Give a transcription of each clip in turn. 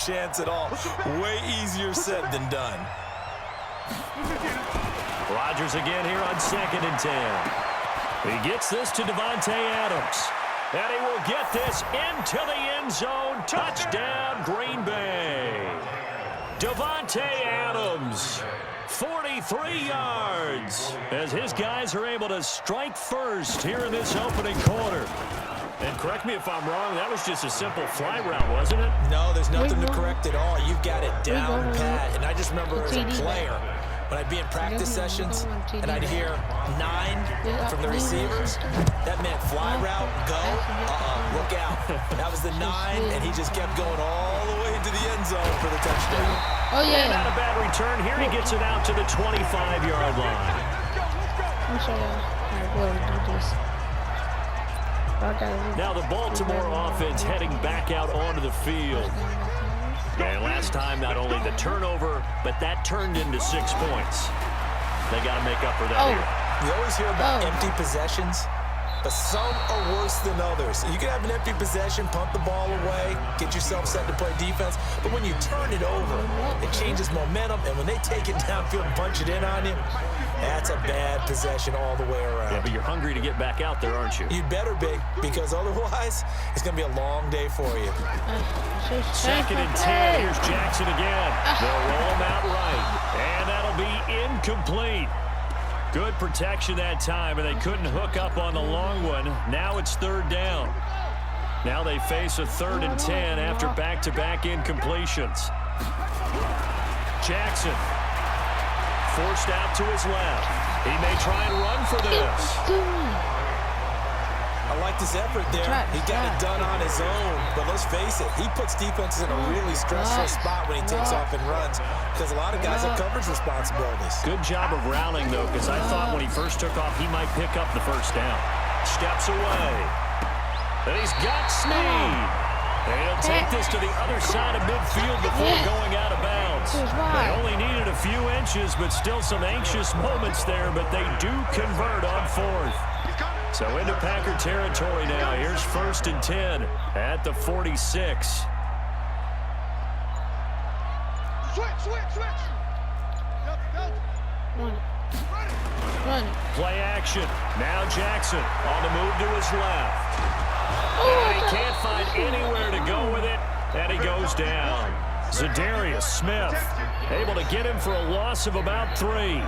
chance at all. Way easier said than done. Rodgers again here on 2nd and 10. He gets this to Davante Adams. And he will get this into the end zone. Touchdown, Green Bay. Davante Adams, 43 yards, as his guys are able to strike first here in this opening quarter. And correct me if I'm wrong, that was just a simple fly route, wasn't it? No, there's nothing to correct at all. You've got it down pat. And I just remember as a player, when I'd be in practice sessions and I'd hear 9 from the receivers, that meant fly route, go, look out. That was the 9, and he just kept going all the way into the end zone for the touchdown. Oh, yeah. And not a bad return. Here he gets it out to the 25-yard line. I'll show you how to do this. Now the Baltimore offense heading back out onto the field. And last time, not only the turnover, but that turned into 6 points. They got to make up for that here. You always hear about empty possessions, but some are worse than others. You can have an empty possession, punt the ball away, get yourself set to play defense, but when you turn it over, it changes momentum, and when they take it downfield and punch it in on you, that's a bad possession all the way around. Yeah, but you're hungry to get back out there, aren't you? You'd better be, because otherwise, it's going to be a long day for you. 2nd and 10. Here's Jackson again. They'll roll him out right, and that'll be incomplete. Good protection that time, and they couldn't hook up on the long one. Now it's 3rd down. Now they face a 3rd and 10 after back-to-back incompletions. Jackson forced out to his left. He may try and run for this. I like his effort there. He got it done on his own. But let's face it, he puts defenses in a really stressful spot when he takes off and runs, because a lot of guys have coverage responsibilities. Good job of rallying, though, because I thought when he first took off, he might pick up the 1st down. Steps away. And he's got Snead. And he'll take this to the other side of midfield before going out of bounds. They only needed a few inches, but still some anxious moments there, but they do convert on 4th. So into Packer territory now. Here's 1st and 10 at the 46. Play action. Now Jackson on the move to his left. And he can't find anywhere to go with it, and he goes down. Zadarius Smith able to get him for a loss of about 3.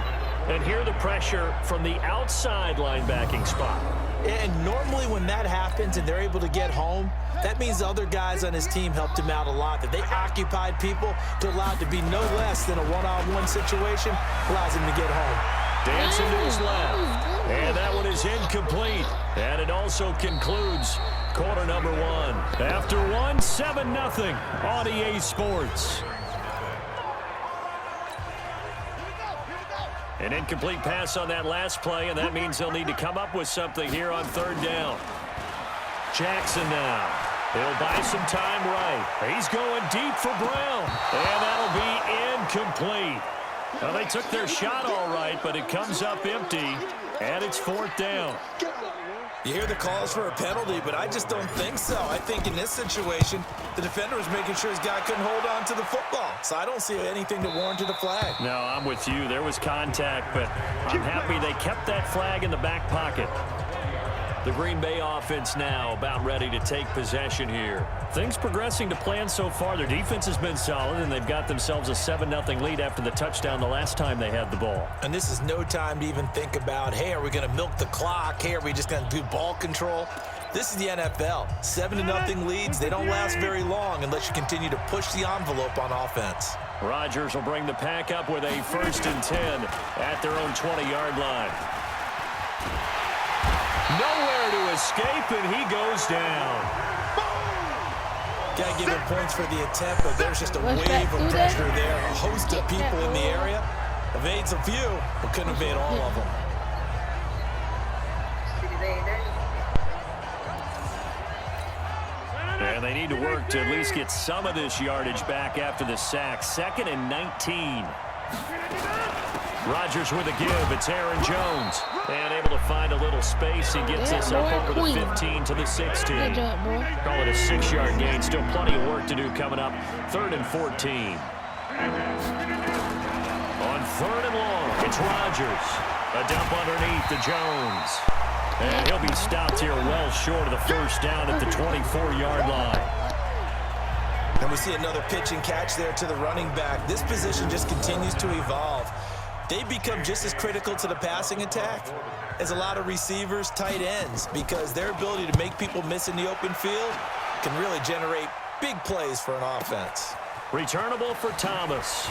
And here the pressure from the outside linebacking spot. And normally when that happens and they're able to get home, that means the other guys on his team helped him out a lot. That they occupied people to allow it to be no less than a one-on-one situation allows him to get home. Dancing to his left. And that one is incomplete. And it also concludes quarter number 1. After 1, 7-0 on EA Sports. An incomplete pass on that last play, and that means they'll need to come up with something here on 3rd down. Jackson now. He'll buy some time right. He's going deep for Brown, and that'll be incomplete. Well, they took their shot all right, but it comes up empty, and it's 4th down. You hear the calls for a penalty, but I just don't think so. I think in this situation, the defender was making sure his guy couldn't hold on to the football. So I don't see anything to warrant a flag. No, I'm with you. There was contact, but I'm happy they kept that flag in the back pocket. The Green Bay offense now about ready to take possession here. Things progressing to plan so far. Their defense has been solid, and they've got themselves a 7-0 lead after the touchdown the last time they had the ball. And this is no time to even think about, hey, are we going to milk the clock? Hey, are we just going to do ball control? This is the NFL. 7-0 leads, they don't last very long unless you continue to push the envelope on offense. Rodgers will bring the pack up with a 1st and 10 at their own 20-yard line. Nowhere to escape, and he goes down. Got to give him points for the attempt, but there's just a wave of pressure there. A host of people in the area. Evades a few, but couldn't evade all of them. And they need to work to at least get some of this yardage back after the sack. 2nd and 19 Rodgers with a give. It's Aaron Jones. And able to find a little space. He gets us up over the 15 to the 16. Good job, boy. Call it a 6-yard gain. Still plenty of work to do coming up. 3rd and 14. On 3rd and long, it's Rodgers. A dump underneath to Jones. And he'll be stopped here well short of the first down at the 24-yard line. And we see another pitch and catch there to the running back. This position just continues to evolve. They become just as critical to the passing attack as a lot of receivers, tight ends, because their ability to make people miss in the open field can really generate big plays for an offense. Returnable for Thomas.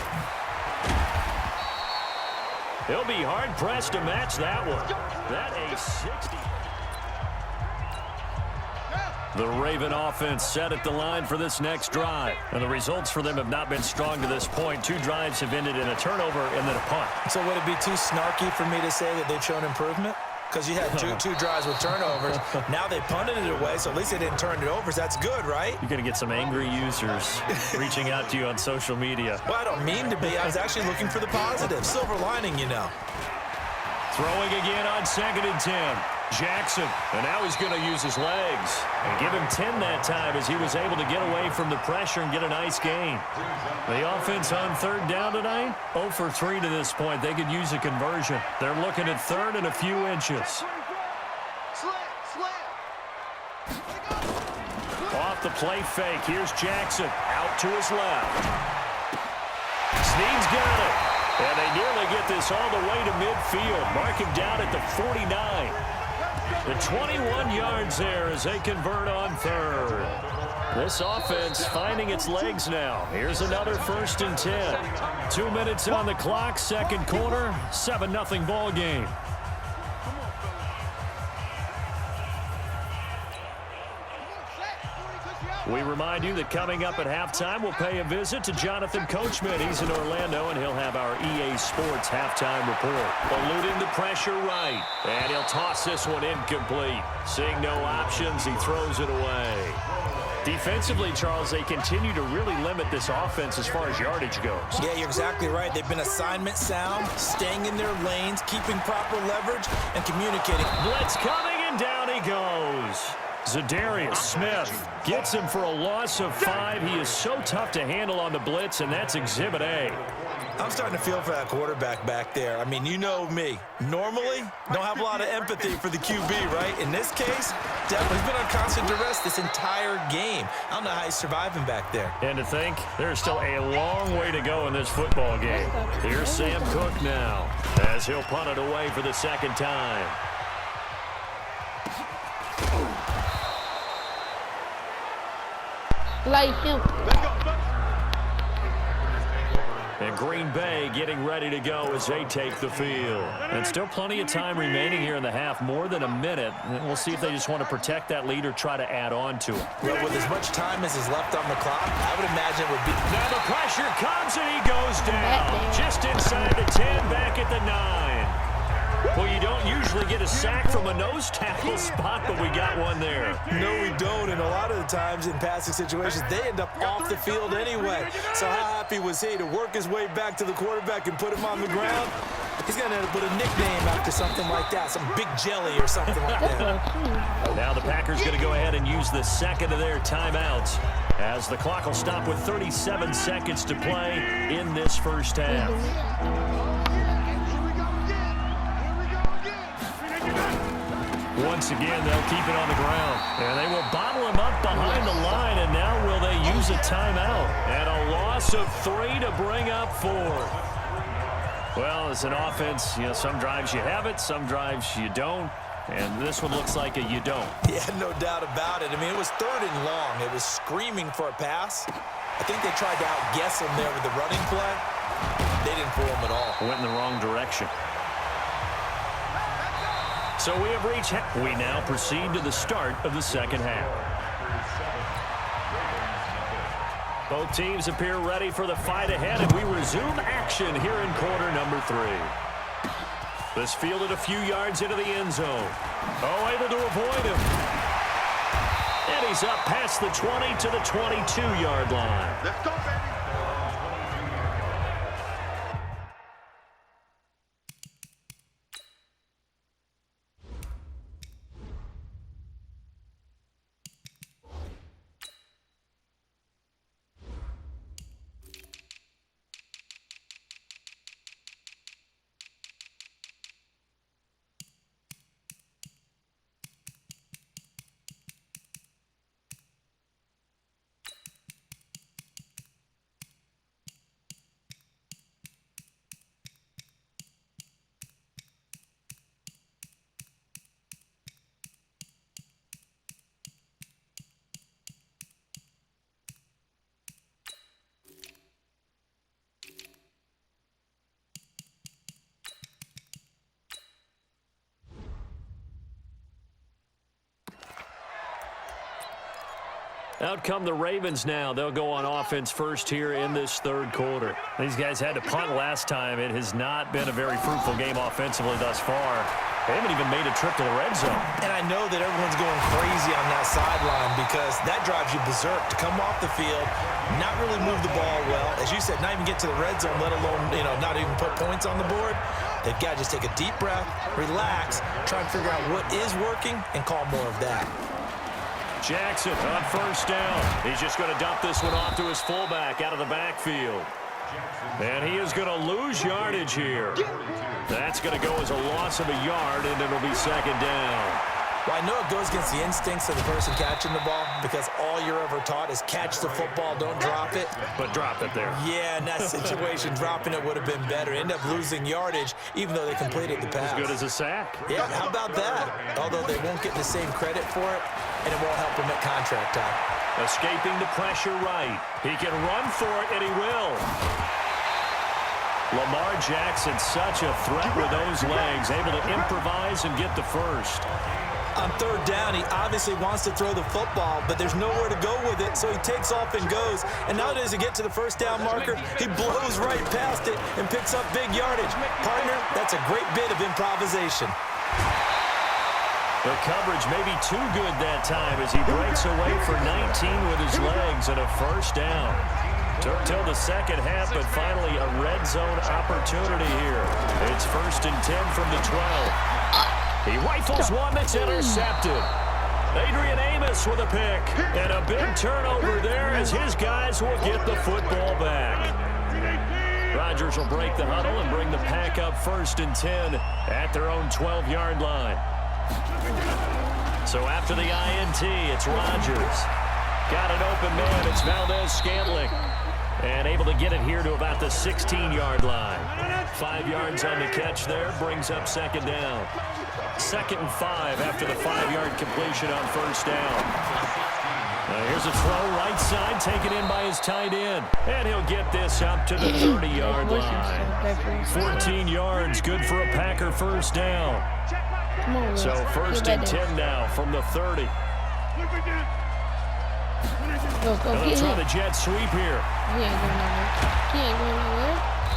He'll be hard-pressed to match that one. That a 60. The Raven offense set at the line for this next drive. And the results for them have not been strong to this point. 2 drives have ended in a turnover and then a punt. So would it be too snarky for me to say that they've shown improvement? Because you had two drives with turnovers. Now they punted it away, so at least they didn't turn it over. So that's good, right? You're going to get some angry users reaching out to you on social media. Well, I don't mean to be. I was actually looking for the positive. Silver lining, you know. Throwing again on 2nd and 10. Jackson, and now he's going to use his legs. And give him 10 that time as he was able to get away from the pressure and get a nice gain. The offense on 3rd down tonight, 0 for 3 to this point. They could use a conversion. They're looking at 3rd and a few inches. Off the play fake. Here's Jackson out to his left. Snead's got it. And they nearly get this all the way to midfield. Mark him down at the 49. The 21 yards there as they convert on 3rd. This offense finding its legs now. Here's another 1st and 10. 2 minutes on the clock, 2nd quarter, 7-0 ball game. We remind you that coming up at halftime, we'll pay a visit to Jonathan Coachman. He's in Orlando, and he'll have our EA Sports halftime report. Eluding the pressure right, and he'll toss this one incomplete. Seeing no options, he throws it away. Defensively, Charles, they continue to really limit this offense as far as yardage goes. Yeah, you're exactly right. They've been assignment sound, staying in their lanes, keeping proper leverage, and communicating. Blitz coming, and down he goes. Zadarius Smith gets him for a loss of 5. He is so tough to handle on the blitz, and that's Exhibit A. I'm starting to feel for that quarterback back there. I mean, you know me. Normally, don't have a lot of empathy for the QB, right? In this case, definitely he's been on constant duress this entire game. I don't know how he's surviving back there. And to think, there's still a long way to go in this football game. Here's Sam Cook now, as he'll punt it away for the 2nd time. Like him. And Green Bay getting ready to go as they take the field. And still plenty of time remaining here in the half, more than a minute. And we'll see if they just want to protect that lead or try to add on to it. Well, with as much time as is left on the clock, I would imagine it would be... Now the pressure comes and he goes down. Just inside the 10, back at the 9. Well, you don't usually get a sack from a nose tackle spot, but we got one there. No, we don't, and a lot of the times in passing situations, they end up off the field anyway. So how happy was he to work his way back to the quarterback and put him on the ground? He's going to end up with a nickname after something like that, some Big Jelly or something like that. Now the Packers going to go ahead and use the 2nd of their timeouts as the clock will stop with 37 seconds to play in this first half. Once again, they'll keep it on the ground. And they will bottle him up behind the line, and now will they use a timeout? And a loss of 3 to bring up 4. Well, as an offense, you know, some drives you have it, some drives you don't. And this one looks like a you don't. Yeah, no doubt about it. I mean, it was 3rd and long. It was screaming for a pass. I think they tried to outguess him there with the running play. They didn't fool him at all. Went in the wrong direction. So we have reached. We now proceed to the start of the 2nd half. Both teams appear ready for the fight ahead, and we resume action here in quarter number 3. This fielded a few yards into the end zone. Oh, able to avoid him. And he's up past the 20 to the 22-yard line. Let's go, baby. Out come the Ravens now. They'll go on offense first here in this third quarter. These guys had to punt last time. It has not been a very fruitful game offensively thus far. They haven't even made a trip to the red zone. And I know that everyone's going crazy on that sideline because that drives you berserk to come off the field, not really move the ball well. As you said, not even get to the red zone, let alone, not even put points on the board. They've got to just take a deep breath, relax, try and figure out what is working, and call more of that. Jackson on first down. He's just going to dump this one off to his fullback out of the backfield. And he is going to lose yardage here. That's going to go as a loss of a yard, and it'll be second down. Well, I know it goes against the instincts of the person catching the ball because all you're ever taught is catch the football, don't drop it. But drop it there. Yeah, in that situation, dropping it would have been better. End up losing yardage, even though they completed the pass. As good as a sack. Yeah, how about that? Although they won't get the same credit for it, and it won't help them at contract time. Escaping the pressure right. He can run for it, and he will. Lamar Jackson, such a threat with those legs, able to improvise and get the first. On third down, he obviously wants to throw the football, but there's nowhere to go with it, so he takes off and goes. And now does he get to the first down marker? He blows right past it and picks up big yardage. Partner, that's a great bit of improvisation. The coverage may be too good that time as he breaks away for 19 with his legs and a first down. Took till the second half, but finally a red zone opportunity here. It's 1st and 10 from the 12. He rifles one that's intercepted. Adrian Amos with a pick. And a big turnover there as his guys will get the football back. Rodgers will break the huddle and bring the pack up 1st and 10 at their own 12-yard line. So after the INT, it's Rodgers. Got an open man. It's Valdez-Scantling. And able to get it here to about the 16-yard line. 5 yards on the catch there. Brings up second down. 2nd and 5 after the 5-yard completion on first down. Here's a throw right side taken in by his tight end. And he'll get this up to the 30-yard line. 14 yards. Good for a Packer first down. So 1st and 10 now from the 30. And they'll try the jet sweep here.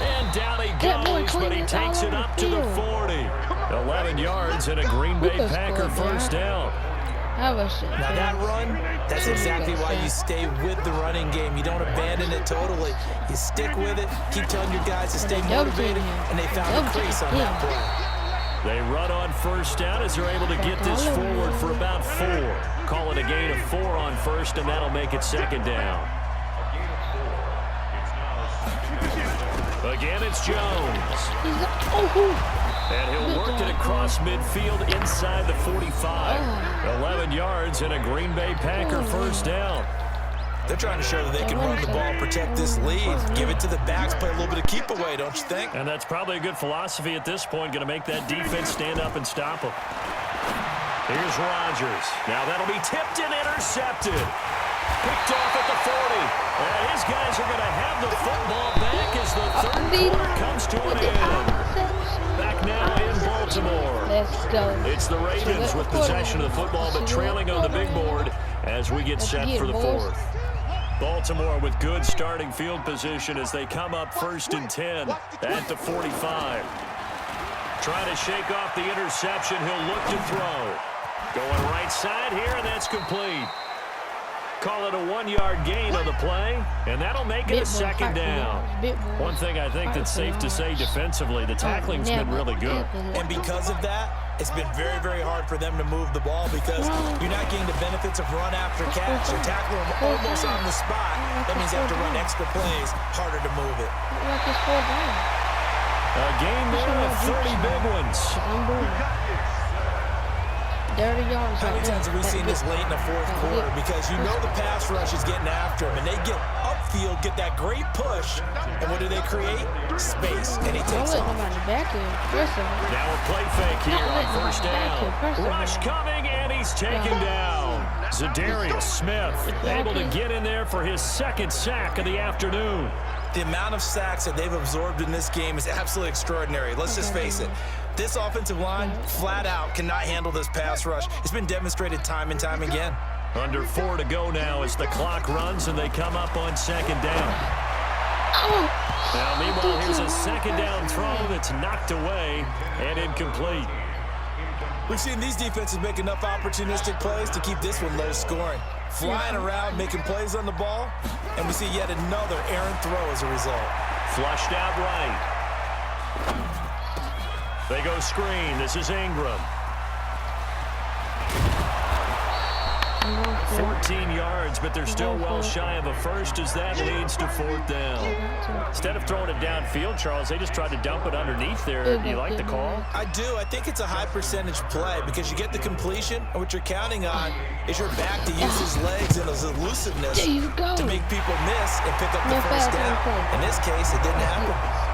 And down he goes, but he takes it up to the 40. 11 yards and a Green Bay Packer first down. Now that run, that's exactly why you stay with the running game. You don't abandon it totally. You stick with it, keep telling your guys to stay motivated, and they found a crease on that play. They run on first down as they're able to get this forward for about 4. Call it a gain of 4 on first, and that'll make it second down. Again, it's Jones. And he'll work it across midfield inside the 45. 11 yards and a Green Bay Packer first down. They're trying to show that they can run the ball, protect this lead, give it to the backs, play a little bit of keep away, don't you think? And that's probably a good philosophy at this point, going to make that defense stand up and stop them. Here's Rodgers. Now that'll be tipped and intercepted. Picked off at the 40. And his guys are going to have the football back as the third quarter comes to an end. Back now in Baltimore. Let's go. It's the Ravens with possession of the football, but trailing on the big board as we get set for the 4th. Baltimore with good starting field position as they come up 1st and 10 at the 45. Trying to shake off the interception. He'll look to throw. Going right side here, and that's complete. Call it a 1-yard gain on the play, and that'll make it a second down. One thing I think that's safe to say defensively, the tackling's been really good. And because of that, it's been very, very hard for them to move the ball because you're not getting the benefits of run after catch. You're tackling them almost on the spot. That means you have to run extra plays, harder to move it. A game there of 30 big ones. How many times have we seen this late in the 4th quarter? Because you know the pass rush is getting after him, and they get upfield, get that great push, and what do they create? Space, and he takes off. Now a play fake here on first down. Rush coming, and he's taken down. Zadarius Smith able to get in there for his 2nd sack of the afternoon. The amount of sacks that they've absorbed in this game is absolutely extraordinary. Let's just face it. This offensive line, flat out, cannot handle this pass rush. It's been demonstrated time and time again. Under 4 to go now as the clock runs and they come up on second down. Now, meanwhile, here's a second down throw that's knocked away and incomplete. We've seen these defenses make enough opportunistic plays to keep this one low scoring. Flying around, making plays on the ball, and we see yet another errant throw as a result. Flushed out right. They go screen. This is Ingram. 14 yards, but they're still well shy of a first as that leads to fourth down. Instead of throwing it downfield, Charles, they just tried to dump it underneath there. Do you like the call? I do. I think it's a high percentage play because you get the completion, and what you're counting on is your back to use his legs and his elusiveness to make people miss and pick up the first down. In this case, it didn't happen.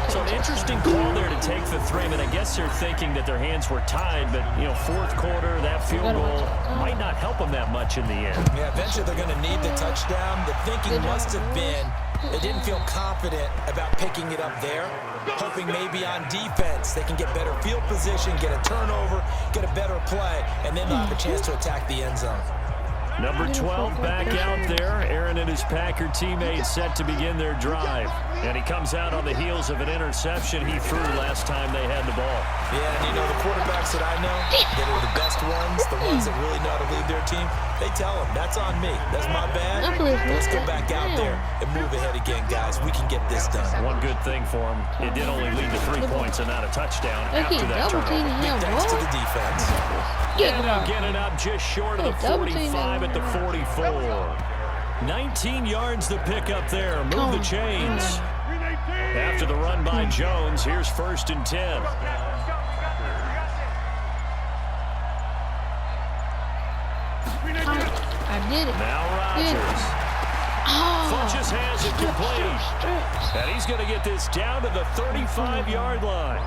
So an interesting call there to take the 3. I mean, I guess they're thinking that their hands were tied, but, you know, fourth quarter, that field goal might not help them that much in the end. Yeah, eventually they're going to need the touchdown. The thinking must have been they didn't feel confident about picking it up there, hoping maybe on defense they can get better field position, get a turnover, get a better play, and then they'll have a chance to attack the end zone. Number 12 back out there. Aaron and his Packer teammates set to begin their drive. And he comes out on the heels of an interception he threw last time they had the ball. Yeah, and you know, the quarterbacks that I know that are the best ones, the ones that really know how to lead their team, they tell them, that's on me. That's my bad. Let's go back out there and move ahead again, guys. We can get this done. One good thing for him, it did only lead to 3 points and not a touchdown after that turnover. Big thanks to the defense. And they'll get it up just short of the 45 at the 44. 19 yards the pick up there. Move the chains. After the run by Jones, here's 1st and 10. I did it. Now Rodgers. Funches has it complete. And he's going to get this down to the 35-yard line.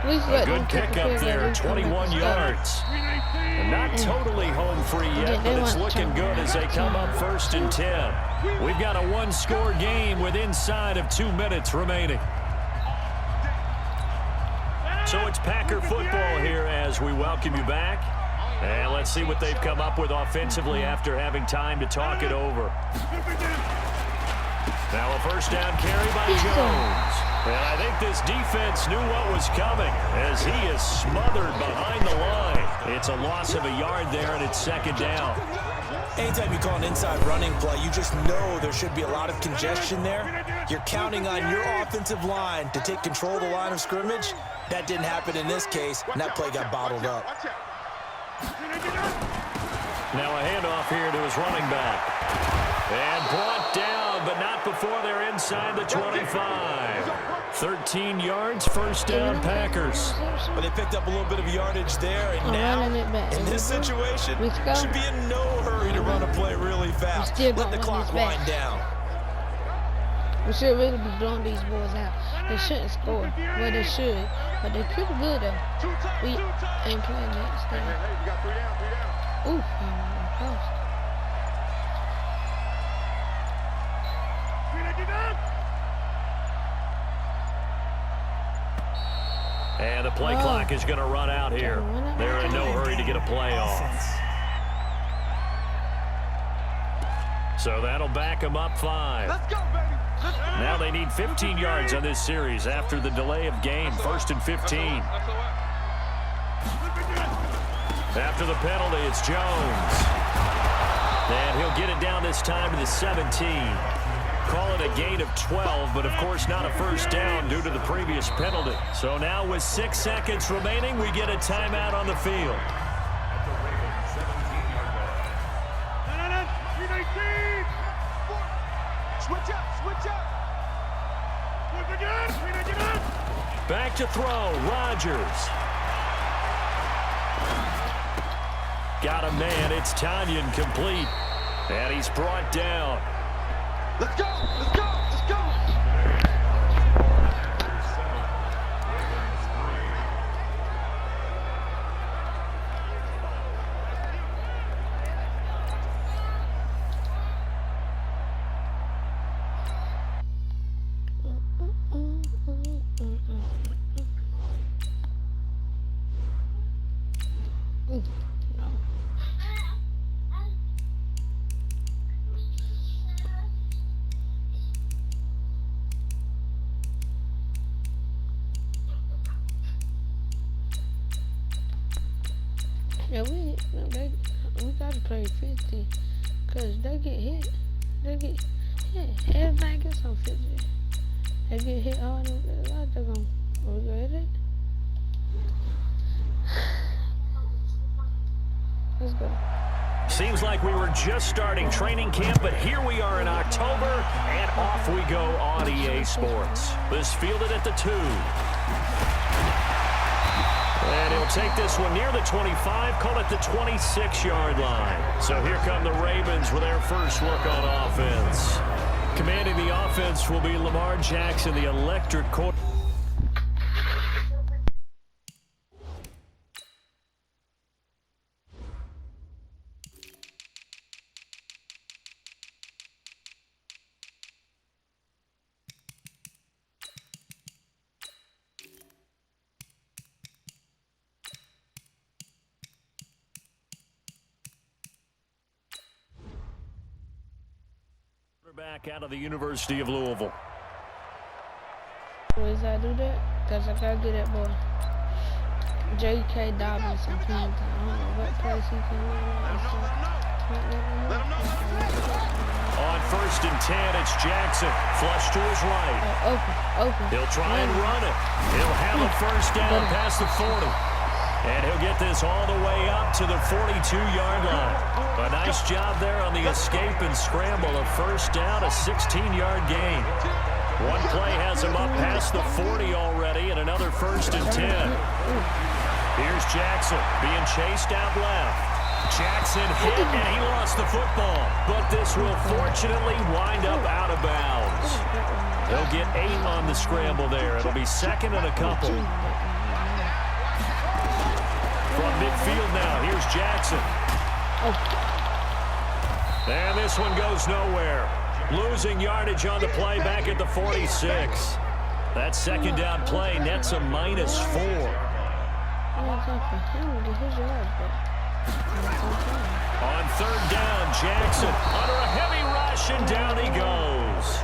A good pickup there, 21 yards. And not totally home free yet, but it's looking good as they come up 1st and 10. We've got a one-score game with inside of 2 minutes remaining. So it's Packer football here as we welcome you back. And let's see what they've come up with offensively after having time to talk it over. Now a first down carry by Jones. And I think this defense knew what was coming as he is smothered behind the line. It's a loss of a yard there, and it's 2nd down. Anytime you call an inside running play, you just know there should be a lot of congestion there. You're counting on your offensive line to take control of the line of scrimmage. That didn't happen in this case, and that play got bottled up. Now a handoff here to his running back. And brought down, but not before they're inside the 25. 13 yards, first down, Packers. But they picked up a little bit of yardage there, and now, in this situation, should be in no hurry to run a play really fast. Let the clock wind down. We should really be blowing these boys out. They shouldn't score. Well, they should, but they're pretty good, though. We ain't playing next game. Ooh, close. And the play clock is going to run out here. They're in no hurry to get a play off. So that'll back them up 5. Let's go, baby. Now they need 15 yards on this series after the delay of game. 1st and 15. After the penalty, it's Jones. And he'll get it down this time to the 17. Call it a gain of 12, but of course not a first down due to the previous penalty. So now with 6 seconds remaining, we get a timeout on the field. Switch up. Back to throw, Rodgers. Got a man, it's Tanyan complete. And he's brought down. Let's go. Yeah, we gotta play 50, cause they get hit. They get hit. Everybody gets on 50. They get hit all the way. They're gonna regret it. Let's go. Seems like we were just starting training camp, but here we are in October, and off we go on EA Sports. This fielded at the 2. And he'll take this one near the 25, call it the 26-yard line. So here come the Ravens with their first look on offense. Commanding the offense will be Lamar Jackson, the electric quarterback. Back out of the University of Louisville. Always I do that? Because I got to get that boy. J.K. Dobbins in Princeton. I don't know what place he can On 1st and 10, it's Jackson. Flush to his right. Open. He'll try and run it. He'll have a first down past the 40. And he'll get this all the way up to the 42-yard line. A nice job there on the escape and scramble. A first down, a 16-yard gain. One play has him up past the 40 already, and another 1st and 10. Here's Jackson being chased out left. Jackson hit, and he lost the football. But this will fortunately wind up out of bounds. They'll get 8 on the scramble there. It'll be 2nd and a couple. From midfield now, here's Jackson. And this one goes nowhere. Losing yardage on the play back at the 46. That 2nd down play nets a -4. On 3rd down, Jackson under a heavy rush, and down he goes.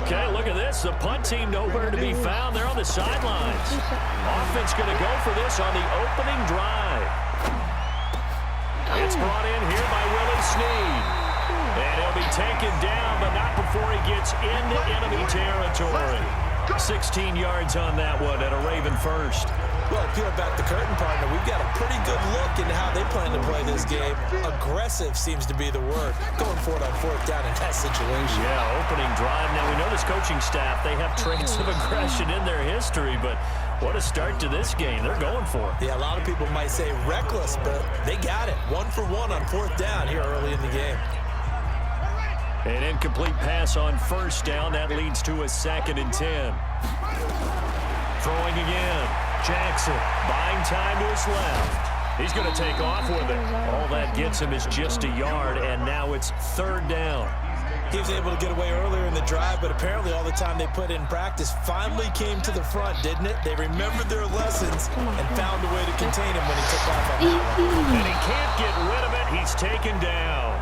Okay, look at this. The punt team nowhere to be found. They're on the sidelines. Offense going to go for this on the opening drive. It's brought in here by Willie Snead. And he'll be taken down, but not before he gets into enemy territory. 16 yards on that one and a Raven first. Well, peel back the curtain, partner. We've got a pretty good look into how they plan to play this game. Aggressive seems to be the word. Going for it on 4th down in that situation. Yeah, opening drive. Now, we know this coaching staff, they have traits of aggression in their history, but what a start to this game. They're going for it. Yeah, a lot of people might say reckless, but they got it. 1 for 1 on 4th down here early in the game. An incomplete pass on 1st down. That leads to a 2nd and 10. Throwing again. Jackson buying time to his left. He's going to take off with it. All that gets him is just a yard, and now it's 3rd down. He was able to get away earlier in the drive, but apparently all the time they put in practice finally came to the front, didn't it? They remembered their lessons and found a way to contain him when he took off on that one. And he can't get rid of it. He's taken down.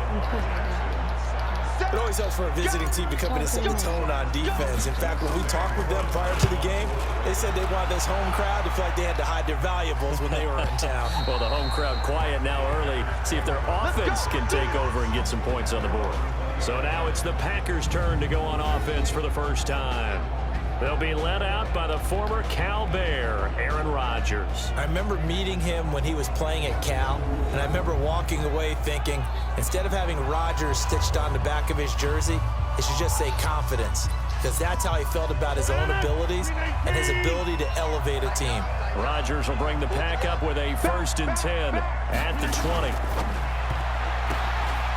It always helps for a visiting team to come in and set the tone on defense. In fact, when we talked with them prior to the game, they said they wanted this home crowd to feel like they had to hide their valuables when they were in town. Well, the home crowd quiet now early. See if their offense can take over and get some points on the board. So now it's the Packers' turn to go on offense for the first time. They'll be led out by the former Cal Bear, Aaron Rodgers. I remember meeting him when he was playing at Cal, and I remember walking away thinking, instead of having Rodgers stitched on the back of his jersey, it should just say confidence, because that's how he felt about his own abilities and his ability to elevate a team. Rodgers will bring the pack up with a 1st and 10 at the 20.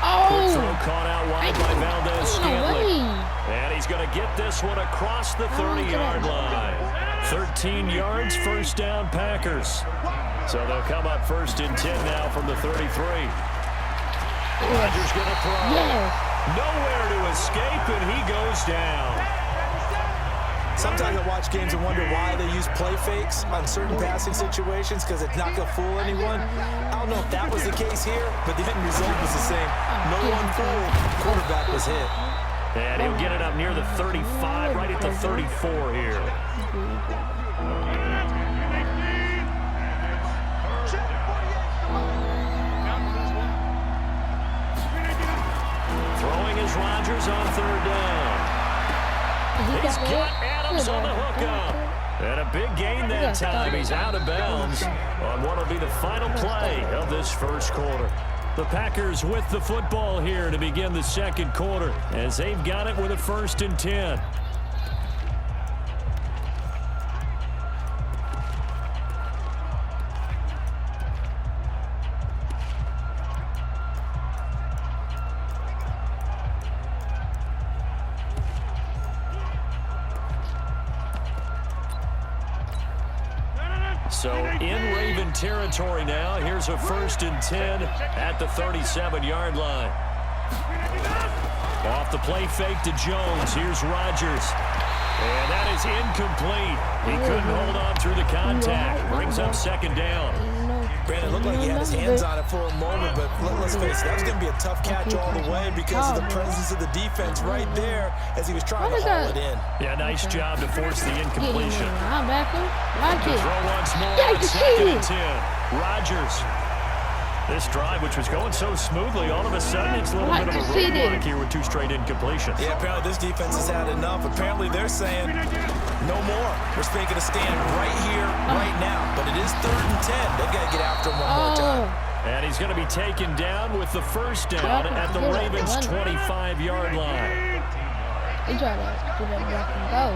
Quick throw caught out wide by Valdez-Scantling. And he's going to get this one across the 30-yard line. 13 yards, 1st down Packers. So they'll come up 1st and 10 now from the 33. Rodgers going to throw. Nowhere to escape, and he goes down. Sometimes I watch games and wonder why they use play fakes on certain passing situations, because it's not going to fool anyone. I don't know if that was the case here, but the end result was the same. No one fooled. Quarterback was hit. And he'll get it up near the 35, right at the 34 here. throwing is Rodgers on third down. He's got Adams on the hookup. And a big gain that time. He's out of bounds on what will be the final play of this first quarter. The Packers with the football here to begin the second quarter as they've got it with a 1st and 10. So in Raven territory now. Here's a 1st and 10 at the 37-yard line. Off the play fake to Jones. Here's Rodgers. And that is incomplete. He couldn't hold on through the contact. Brings up 2nd down. Brandon, it looked like he had his hands on it for a moment, but let's face it, that was going to be a tough catch all the way because of the presence of the defense right there as he was trying to haul it in. Yeah, nice job to force the incompletion. I'm back him. To throw once more on 2nd and 10. Rodgers. This drive, which was going so smoothly, all of a sudden it's a little bit of a roadblock here with 2 straight incompletions. Yeah, apparently this defense has had enough. Apparently they're saying no more. We're making a stand right here, right now. But it is 3rd and 10. They've got to get after him one more time. And he's going to be taken down with the 1st down at the Ravens' 25-yard line. He tried to do that block and go.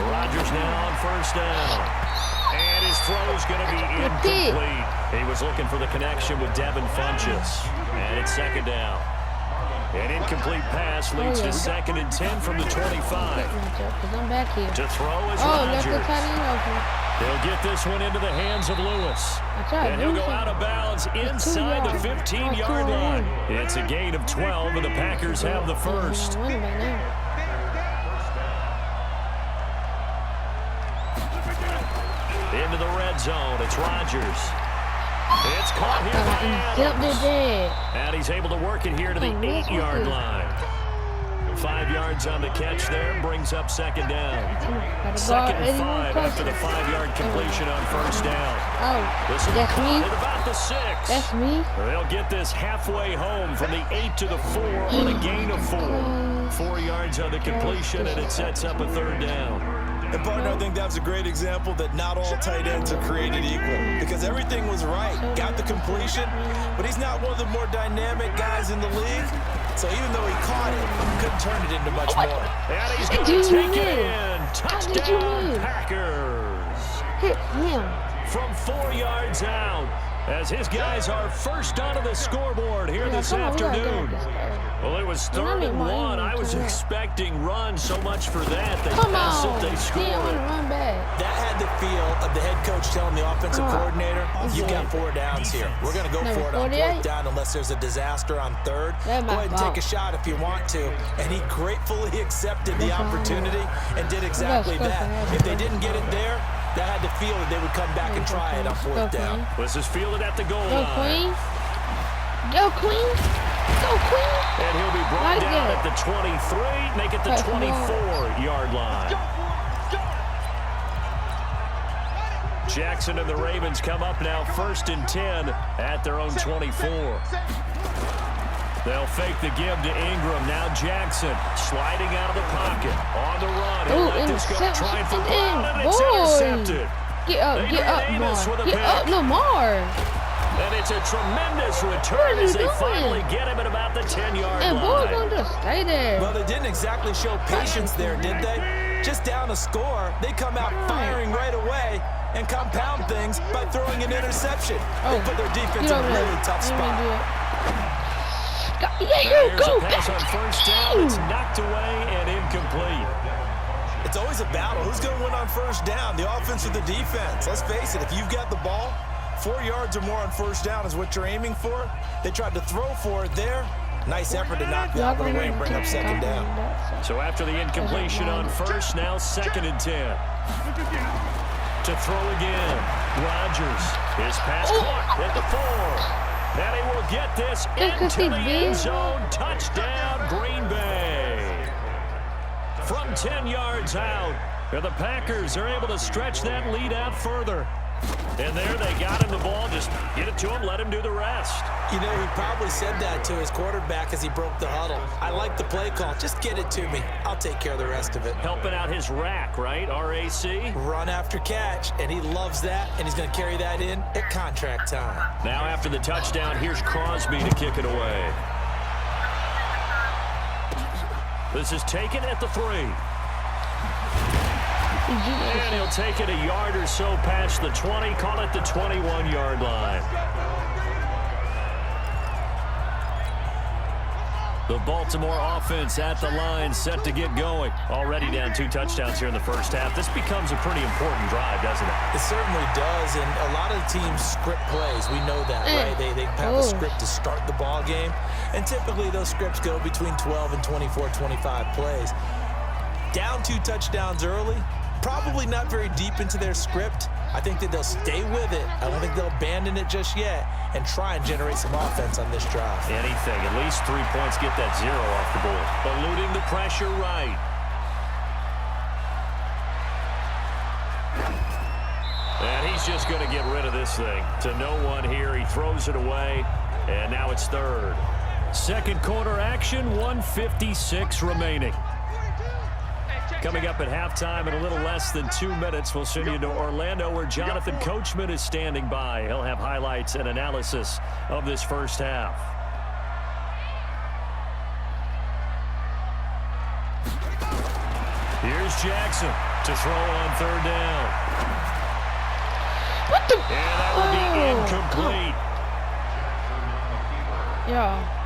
Rodgers now on 1st down. And his throw is going to be incomplete. He was looking for the connection with Devin Funchess. And it's 2nd down. An incomplete pass leads to 2nd and 10 from the 25. I'm back here. To throw is Rodgers. He'll get this one into the hands of Lewis. And he'll go out of bounds inside the 15-yard line. It's a gain of 12, and the Packers have the 1st. Into the red zone. It's Rodgers. It's caught here by Adams. And he's able to work it here to the 8-yard line. 5 yards on the catch there. Brings up 2nd down. 2nd and 5 after the 5-yard completion on 1st down. This is that's me. At about the 6. That's me. They'll get this halfway home from the 8 to the 4 on a gain of 4. 4 yards on the completion, and it sets up a 3rd down. And partner, I think that was a great example that not all tight ends are created equal because everything was right. Got the completion, but he's not one of the more dynamic guys in the league. So even though he caught it, couldn't turn it into much more. And he's going to take it in. Touchdown, Packers. Hit him. From 4 yards out as his guys are first onto the scoreboard here this afternoon. Well, it was 3rd and 1. I was expecting run so much for that. They pass it, they score. That had the feel of the head coach telling the offensive coordinator, you've got 4 downs here. We're going to go for it on 4th down unless there's a disaster on 3rd. Go ahead and take a shot if you want to. And he gratefully accepted the opportunity and did exactly that. If they didn't get it there, that had the feel that they would come back and try it on 4th down. This is fielded at the goal line. Go, Queen. Go, Queen. And he'll be brought down at the 23, make it the 24-yard line. Jackson and the Ravens come up now 1st and 10 at their own 24. They'll fake the give to Ingram. Now Jackson sliding out of the pocket. On the run. He'll let this go. Trying for Brown, and it's intercepted. Get up, Lamar. And it's a tremendous return as they finally get him at about the 10-yard line. And boy, going to stay there. Well, they didn't exactly show patience there, did they? Just down a score, they come out firing right away and compound things by throwing an interception. They put their defense in a really tough spot. Here's a pass on 1st down. It's knocked away and incomplete. It's always a battle. Who's going to win on 1st down, the offense or the defense? Let's face it, if you've got the ball, 4 yards or more on 1st down is what you're aiming for. They tried to throw for it there. Nice effort to knock that one away and bring up 2nd down. So after the incompletion on 1st, now 2nd and 10. To throw again. Rodgers. His pass caught at the 4. And he will get this into the end zone. Touchdown, Green Bay. From 10 yards out, the Packers are able to stretch that lead out further. And there they got him the ball. Just get it to him, let him do the rest. You know, he probably said that to his quarterback as he broke the huddle. I like the play call. Just get it to me. I'll take care of the rest of it. Helping out his rack, right? RAC? Run after catch, and he loves that, and he's going to carry that in at contract time. Now after the touchdown, here's Crosby to kick it away. This is taken at the 3. And he'll take it a yard or so past the 20, call it the 21-yard line. The Baltimore offense at the line, set to get going. Already down 2 touchdowns here in the first half. This becomes a pretty important drive, doesn't it? It certainly does, and a lot of the teams script plays. We know that, right? They have a script to start the ball game, and typically those scripts go between 12 and 24, 25 plays. Down 2 touchdowns early, probably not very deep into their script. I think that they'll stay with it. I don't think they'll abandon it just yet and try and generate some offense on this drive. Anything, at least 3 points, get that 0 off the board. Eluding the pressure right. And he's just going to get rid of this thing. To no one here, he throws it away, and now it's 3rd. Second quarter action, 1:56 remaining. Coming up at halftime in a little less than 2 minutes, we'll send you to Orlando where Jonathan Coachman is standing by. He'll have highlights and analysis of this first half. Here's Jackson to throw on 3rd down. What the? And that will be incomplete. Yeah.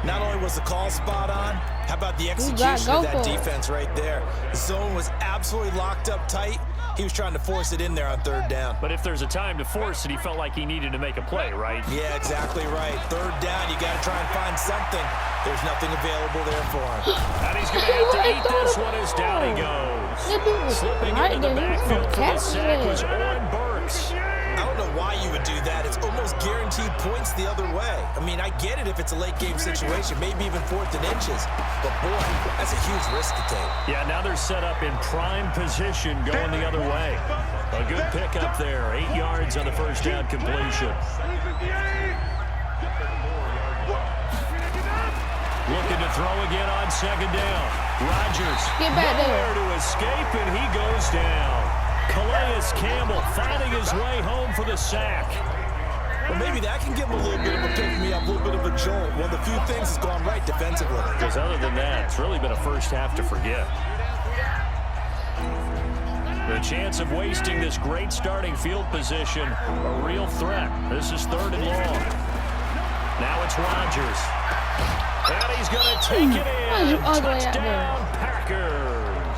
Not only was the call spot on, how about the execution of that defense right there? The zone was absolutely locked up tight. He was trying to force it in there on 3rd down. But if there's a time to force it, he felt like he needed to make a play, right? Yeah, exactly right. 3rd down, you got to try and find something. There's nothing available there for him. And he's going to have to eat this one as down he goes. Slipping into the backfield for the sack was Oren Burks. I don't know why you would do that. It's almost guaranteed points the other way. I mean, I get it if it's a late game situation, maybe even 4th and inches. But boy, that's a huge risk to take. Yeah, now they're set up in prime position going the other way. A good pickup there. 8 yards on the first down completion. Looking to throw again on 2nd down. Rodgers nowhere to escape, and he goes down. Calais Campbell finding his way home for the sack. Well, maybe that can give him a little bit of a pick-me-up, a little bit of a jolt. One of the few things that's gone right defensively. Because other than that, it's really been a first half to forget. The chance of wasting this great starting field position, a real threat. This is 3rd and long. Now it's Rodgers. And he's going to take it in. Touchdown, Packers.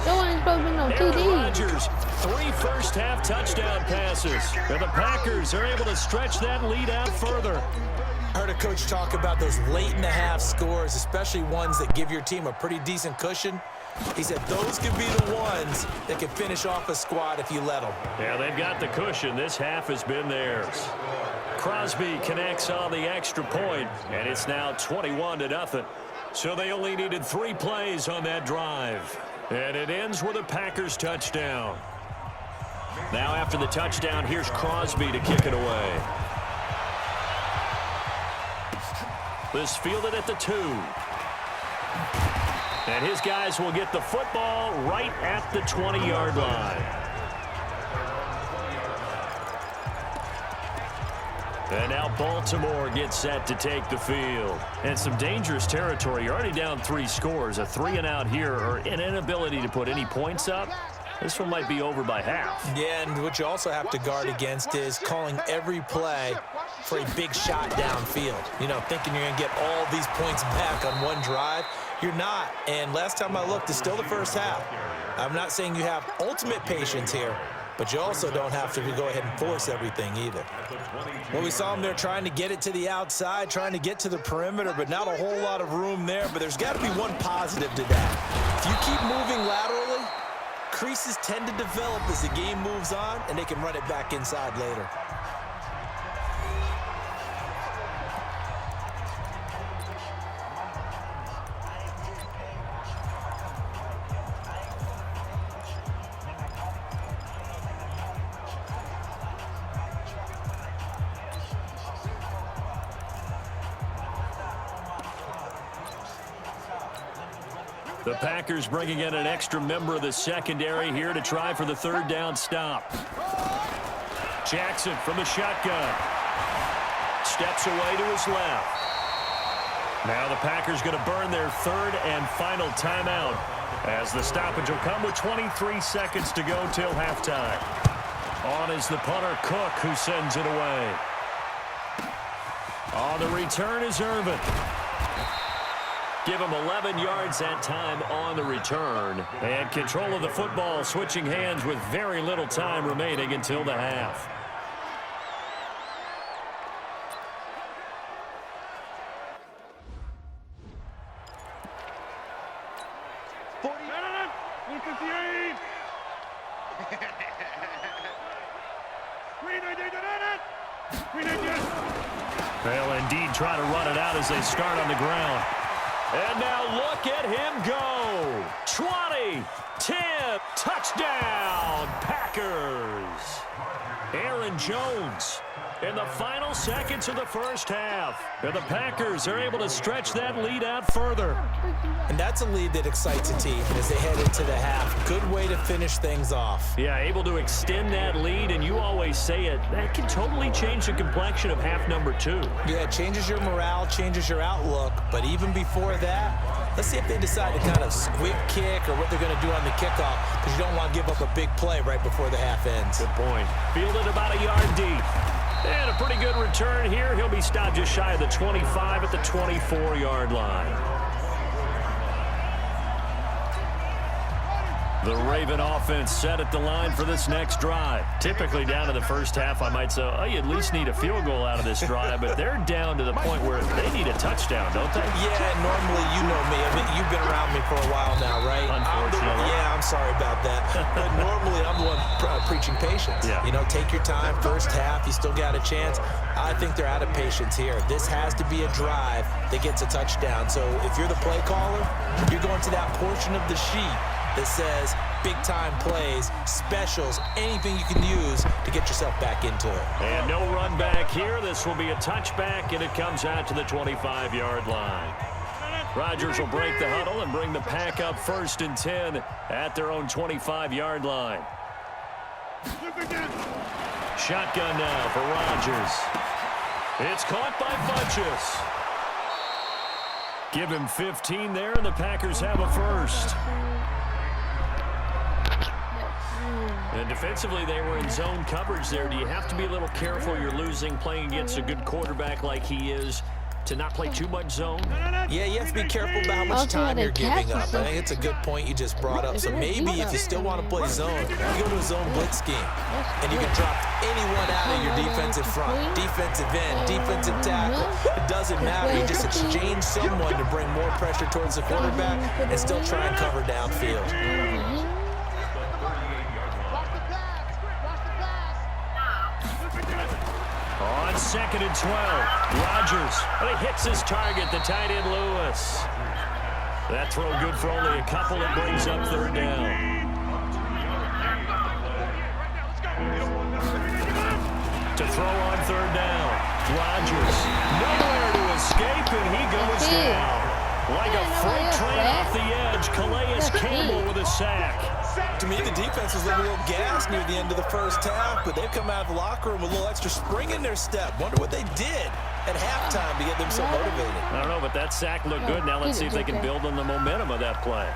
Aaron Rodgers, 3 first-half touchdown passes. And the Packers are able to stretch that lead out further. I heard a coach talk about those late-in-the-half scores, especially ones that give your team a pretty decent cushion. He said those could be the ones that can finish off a squad if you let them. Yeah, they've got the cushion. This half has been theirs. Crosby connects on the extra point, and it's now 21-0. So they only needed 3 plays on that drive. And it ends with a Packers touchdown. Now after the touchdown, here's Crosby to kick it away. This fielded at the 2. And his guys will get the football right at the 20-yard line. And now Baltimore gets set to take the field. And some dangerous territory. You're already down 3 scores. A 3-and-out here, or an inability to put any points up. This one might be over by half. Yeah, and what you also have to guard against is calling every play for a big shot downfield. You know, thinking you're going to get all these points back on one drive. You're not. And last time I looked, it's still the first half. I'm not saying you have ultimate patience here, but you also don't have to go ahead and force everything either. Well, we saw him there trying to get it to the outside, trying to get to the perimeter, but not a whole lot of room there. But there's got to be one positive to that. If you keep moving laterally, creases tend to develop as the game moves on, and they can run it back inside later. The Packers bringing in an extra member of the secondary here to try for the third down stop. Jackson from the shotgun. Steps away to his left. Now the Packers going to burn their third and final timeout as the stoppage will come with 23 seconds to go till halftime. On is the punter, Cook, who sends it away. On the return is Irvin. Give him 11 yards that time on the return. And control of the football, switching hands with very little time remaining until the half. They'll indeed try to run it out as they start on the ground. And now look at him go. 20, 10, touchdown, Packers. Aaron Jones in the final seconds of the first half. And the Packers are able to stretch that lead out further. And that's a lead that excites a team as they head into the half. Good way to finish things off. Yeah, able to extend that lead, and you always say it, that can totally change the complexion of half number 2. Yeah, it changes your morale, changes your outlook. But even before that, let's see if they decide to kind of squib kick or what they're going to do on the kickoff, because you don't want to give up a big play right before the half ends. Good point. Fielded about a yard deep. And a pretty good return here. He'll be stopped just shy of the 25 at the 24-yard line. The Raven offense set at the line for this next drive. Typically down to the first half, I might say, oh, you at least need a field goal out of this drive, but they're down to the point where they need a touchdown, don't they? Yeah, normally, you know me. I mean, you've been around me for a while now, right? Unfortunately. I'm sorry about that. But normally, I'm the one preaching patience. Yeah. You know, take your time. First half, you still got a chance. I think they're out of patience here. This has to be a drive that gets a touchdown. So if you're the play caller, you're going to that portion of the sheet that says big-time plays, specials, anything you can use to get yourself back into it. And no run back here. This will be a touchback, and it comes out to the 25-yard line. Rodgers will break the huddle and bring the Pack up 1st and 10 at their own 25-yard line. Shotgun now for Rodgers. It's caught by Funchess. Give him 15 there, and the Packers have a first. And defensively, they were in zone coverage there. Do you have to be a little careful? You're losing, playing against a good quarterback like he is, to not play too much zone? Yeah, you have to be careful about how much time you're giving up. I think it's a good point you just brought up. So maybe if you still want to play zone, you go to a zone blitz scheme, and you can drop anyone out of your defensive front, defensive end, defensive tackle. It doesn't matter. You just exchange someone to bring more pressure towards the quarterback and still try and cover downfield. On 2nd and 12, Rodgers, but he hits his target, the tight end Lewis. That throw good for only a couple. It brings up 3rd down. To throw on 3rd down, Rodgers, nowhere to escape, and he goes down. Like a freight train off the edge, Calais Campbell with a sack. To me, the defense was looking a little gassed near the end of the first half, but they've come out of the locker room with a little extra spring in their step. Wonder what they did at halftime to get them so motivated. I don't know, but that sack looked good. Now let's see if they can build on the momentum of that play.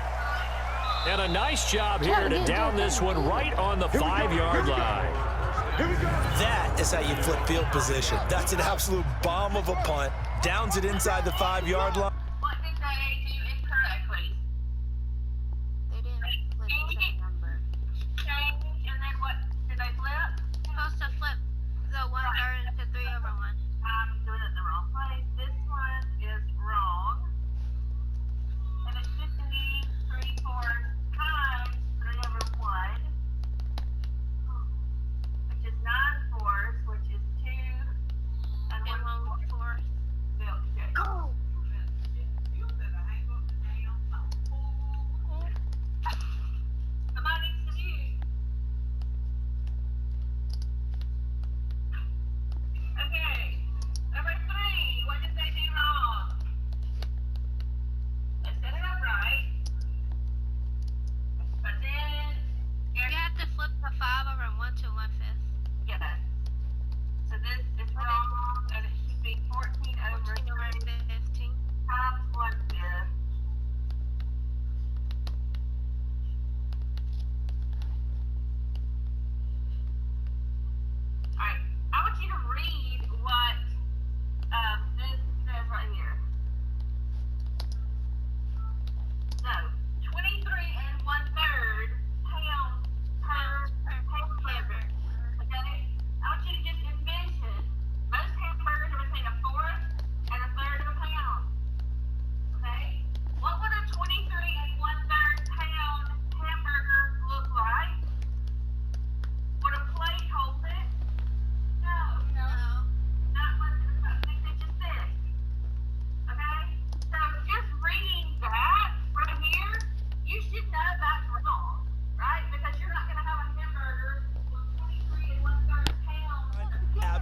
And a nice job here to down this one right on the 5-yard line. That is how you flip field position. That's an absolute bomb of a punt. Downs it inside the 5-yard line. What did they do incorrectly? They didn't flip the second number. Change, and then what did they flip? Supposed to flip the 1/3 into 3/1. I'm doing it in the wrong place. This one is wrong. And it should be 3/4 times 3/1. Which is 9/4, which is 2 and 1/4.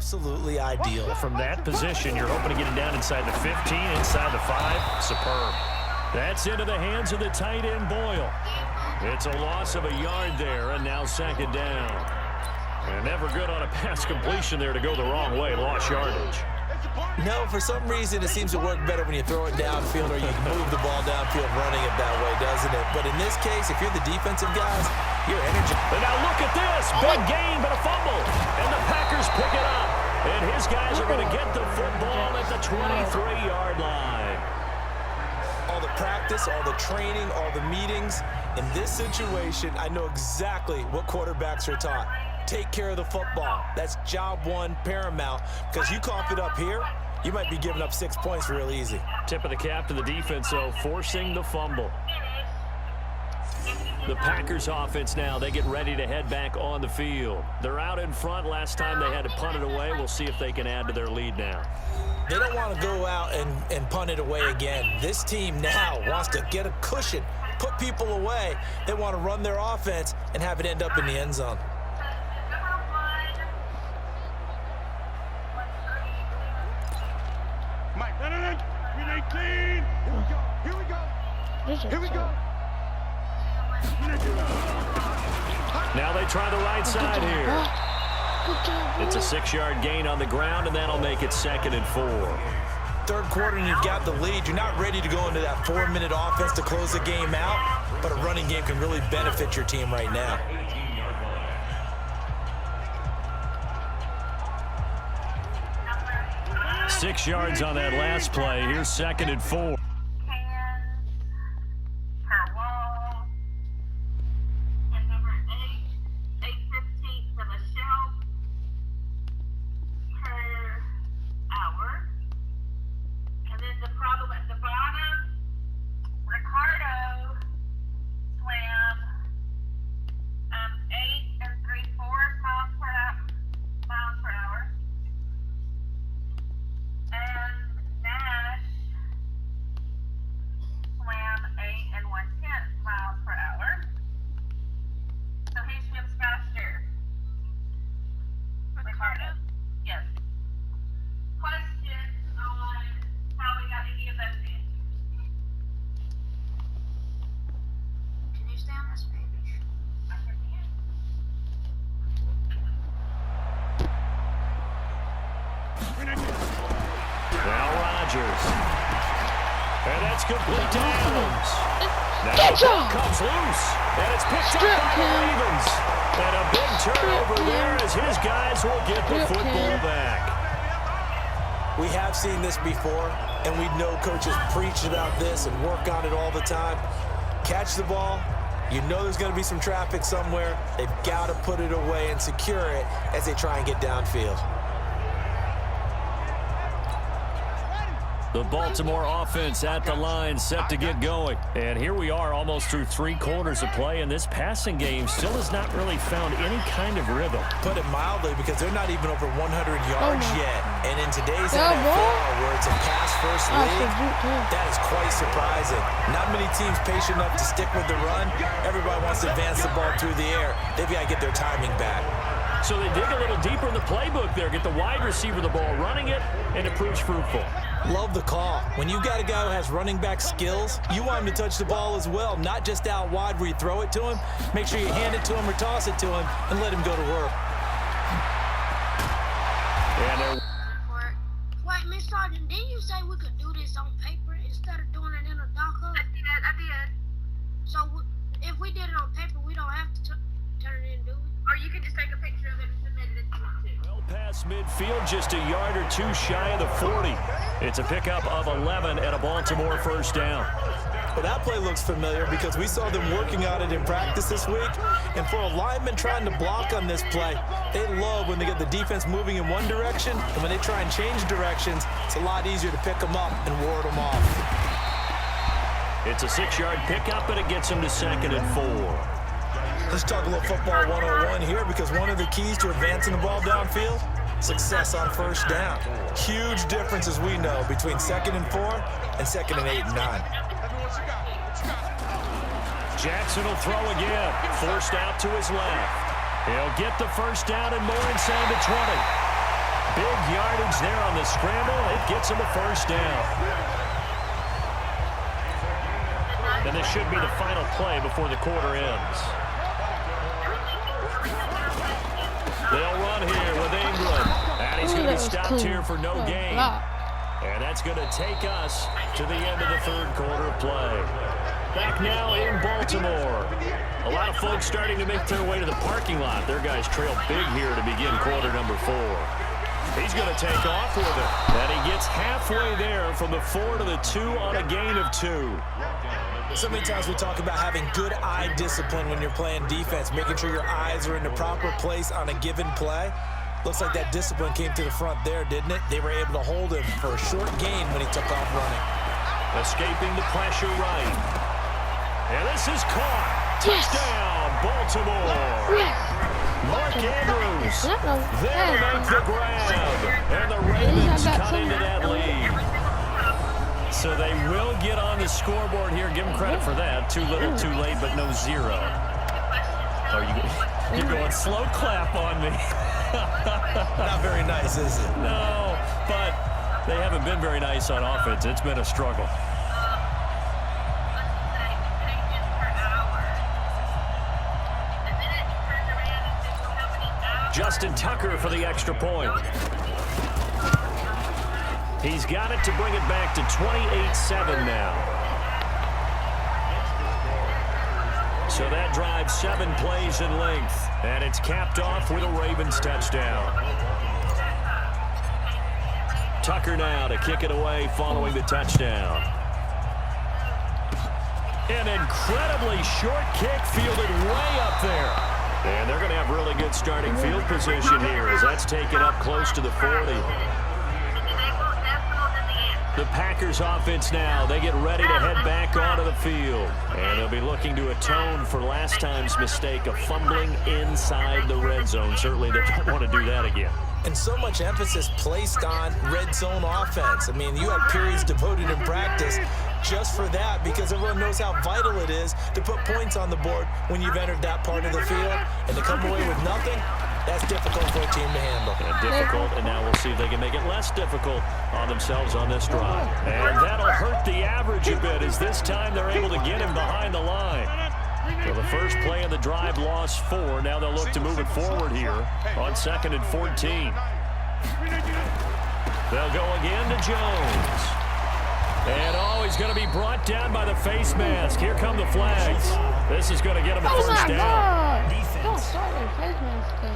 absolutely ideal. From that position, you're hoping to get it down inside the 15, inside the 5. Superb. That's into the hands of the tight end, Boyle. It's a loss of a yard there, and now second down. And never good on a pass completion there to go the wrong way. Lost yardage. No, for some reason, it seems to work better when you throw it downfield or you move the ball downfield running it that way, doesn't it? But in this case, if you're the defensive guys, you're energetic. But now look at this. Big gain, but a fumble. And the Packers pick it up. And his guys are going to get the football at the 23-yard line. All the practice, all the training, all the meetings. In this situation, I know exactly what quarterbacks are taught. Take care of the football. That's job one, paramount. Because you cough it up here, you might be giving up 6 points real easy. Tip of the cap to the defense, though, forcing the fumble. The Packers offense now, they get ready to head back on the field. They're out in front. Last time they had to punt it away. We'll see if they can add to their lead now. They don't want to go out and punt it away again. This team now wants to get a cushion, put people away. They want to run their offense and have it end up in the end zone. Mike, no. 18. Here we go. Here we go. Now they try the right side here. It's a 6-yard gain on the ground, and that'll make it 2nd and 4. Third quarter and you've got the lead. You're not ready to go into that 4-minute offense to close the game out, but a running game can really benefit your team right now. Six yards on that last play. Here's 2nd and 4. And that's complete to Adams. Now the ball comes loose, and it's picked up by the Ravens. And a big turnover there as his guys will get the football back. We have seen this before, and we know coaches preach about this and work on it all the time. Catch the ball. You know there's going to be some traffic somewhere. They've got to put it away and secure it as they try and get downfield. The Baltimore offense at the line, set to get going. And here we are almost through 3 quarters of play, and this passing game still has not really found any kind of rhythm. Put it mildly, because they're not even over 100 yards yet. And in today's NFL, where it's a pass-first league, that is quite surprising. Not many teams patient enough to stick with the run. Everybody wants to advance the ball through the air. They've got to get their timing back. So they dig a little deeper in the playbook there, get the wide receiver the ball, running it, and it proves fruitful. Love the call. When you got a guy who has running back skills, you want him to touch the ball as well, not just out wide where you throw it to him. Make sure you hand it to him or toss it to him and let him go to work. Wait, Miss Sergeant, didn't you say we could do this on paper instead of doing it in a doc-up? I did. So if we did it on paper, we don't have to turn it in, do we? Or you can just take a picture of it and submit it if you want to. Well past midfield, just a yard or two shy of the 40. It's a pickup of 11 and a Baltimore first down. Well, that play looks familiar because we saw them working on it in practice this week. And for a lineman trying to block on this play, they love when they get the defense moving in one direction. And when they try and change directions, it's a lot easier to pick them up and ward them off. It's a 6-yard pickup, and it gets them to 2nd and 4. Let's talk a little football 101 here, because one of the keys to advancing the ball downfield, success on first down. Huge difference, as we know, between 2nd and 4 and 2nd and 8 and 9. Jackson will throw again, forced out to his left. He'll get the first down and more inside the 20. Big yardage there on the scramble. It gets him a first down. And this should be the final play before the quarter ends. They'll run here with Ingram. And he's going to be stopped here for no gain. And that's going to take us to the end of the third quarter of play. Back now in Baltimore. A lot of folks starting to make their way to the parking lot. Their guys trail big here to begin quarter number 4. He's going to take off with it. And he gets halfway there from the 4 to the 2 on a gain of 2. So many times we talk about having good eye discipline when you're playing defense, making sure your eyes are in the proper place on a given play. Looks like that discipline came to the front there, didn't it? They were able to hold him for a short gain when he took off running. Escaping the pressure right. And this is caught. Touchdown, Baltimore. Mark Andrews there to make the grab. And the Ravens cut into that lead. So they will get on the scoreboard here. Give them credit for that. Too little, too late, but no 0. Oh, you're going slow clap on me. Not very nice, is it? No, but they haven't been very nice on offense. It's been a struggle. Justin Tucker for the extra point. He's got it to bring it back to 28-7 now. So that drives 7 plays in length, and it's capped off with a Ravens touchdown. Tucker now to kick it away following the touchdown. An incredibly short kick fielded way up there. And they're going to have really good starting field position here as that's taken up close to the 40. The Packers offense now, they get ready to head back onto the field. And they'll be looking to atone for last time's mistake of fumbling inside the red zone. Certainly they don't want to do that again. And so much emphasis placed on red zone offense. I mean, you have periods devoted in practice just for that because everyone knows how vital it is to put points on the board when you've entered that part of the field. And to come away with nothing, that's difficult for a team to handle. And difficult, and now we'll see if they can make it less difficult on themselves on this drive. And that'll hurt the average a bit as this time they're able to get him behind the line. So the first play of the drive lost 4. Now they'll look to move it forward here on 2nd and 14. They'll go again to Jones. And he's going to be brought down by the face mask. Here come the flags. This is going to get him a first down. Don't start with face mask thing,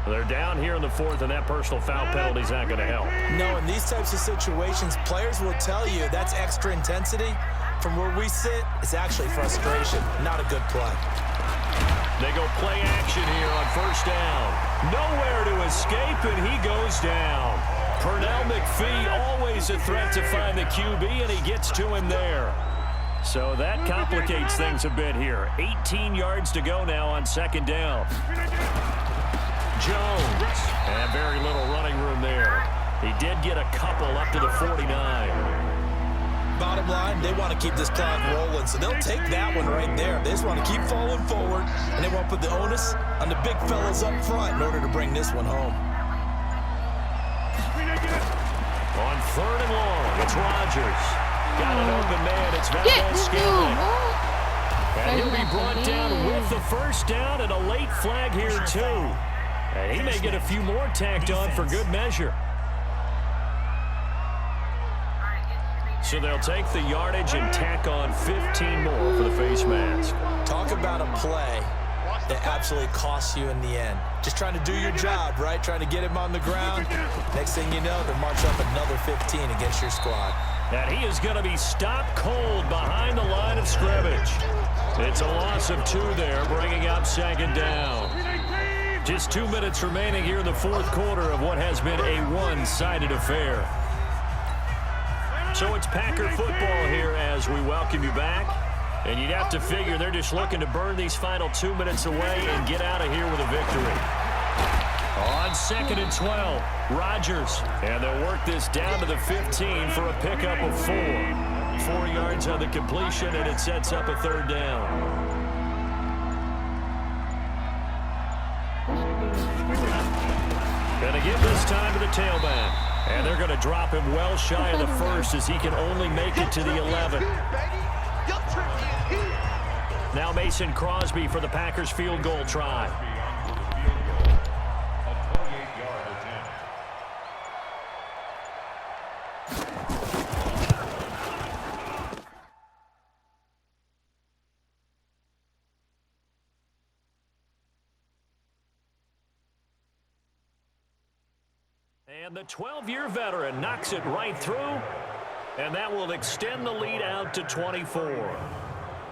bro. They're down here in the 4th, and that personal foul penalty is not going to help. No, in these types of situations, players will tell you that's extra intensity. From where we sit, it's actually frustration, not a good play. They go play action here on first down. Nowhere to escape, and he goes down. Pernell McPhee, always a threat to find the QB, and he gets to him there. So that complicates things a bit here. 18 yards to go now on 2nd down. Jones, and very little running room there. He did get a couple up to the 49. Bottom line, they want to keep this clock rolling, so they'll take that one right there. They just want to keep falling forward, and they want to put the onus on the big fellas up front in order to bring this one home. On 3rd and long, it's Rodgers. Got an open man, it's Valdez-Scantling. And he'll be brought down with the first down and a late flag here, too. And he may get a few more tacked on for good measure. So they'll take the yardage and tack on 15 more for the face mask. Talk about a play that absolutely costs you in the end. Just trying to do your job, right? Trying to get him on the ground. Next thing you know, they'll march up another 15 against your squad. And he is going to be stopped cold behind the line of scrimmage. It's a loss of 2 there, bringing up 2nd down. Just 2 minutes remaining here in the 4th quarter of what has been a one-sided affair. So it's Packer football here as we welcome you back. And you'd have to figure they're just looking to burn these final 2 minutes away and get out of here with a victory. On 2nd and 12, Rodgers. And they'll work this down to the 15 for a pickup of 4. 4 yards on the completion, and it sets up a 3rd down. Going to give this time to the tailback. And they're going to drop him well shy of the first as he can only make it to the 11. Now Mason Crosby for the Packers field goal try. And the 12-year veteran knocks it right through, and that will extend the lead out to 24.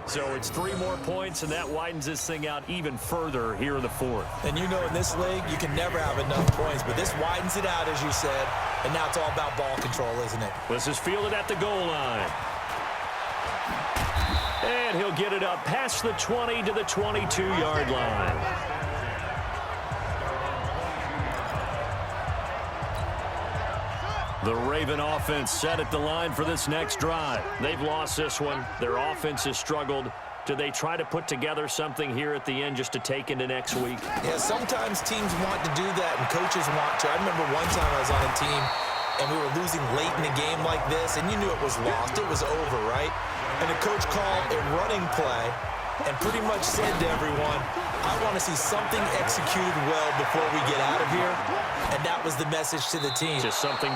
So it's 3 more points, and that widens this thing out even further here in the fourth. And you know in this league, you can never have enough points, but this widens it out, as you said, and now it's all about ball control, isn't it? This is fielded at the goal line. And he'll get it up past the 20 to the 22-yard line. The Raven offense set at the line for this next drive. They've lost this one. Their offense has struggled. Do they try to put together something here at the end just to take into next week? Yeah, sometimes teams want to do that and coaches want to. I remember one time I was on a team and we were losing late in a game like this, and you knew it was lost. It was over, right? And the coach called a running play and pretty much said to everyone, I want to see something executed well before we get out of here. And that was the message to the team. Just something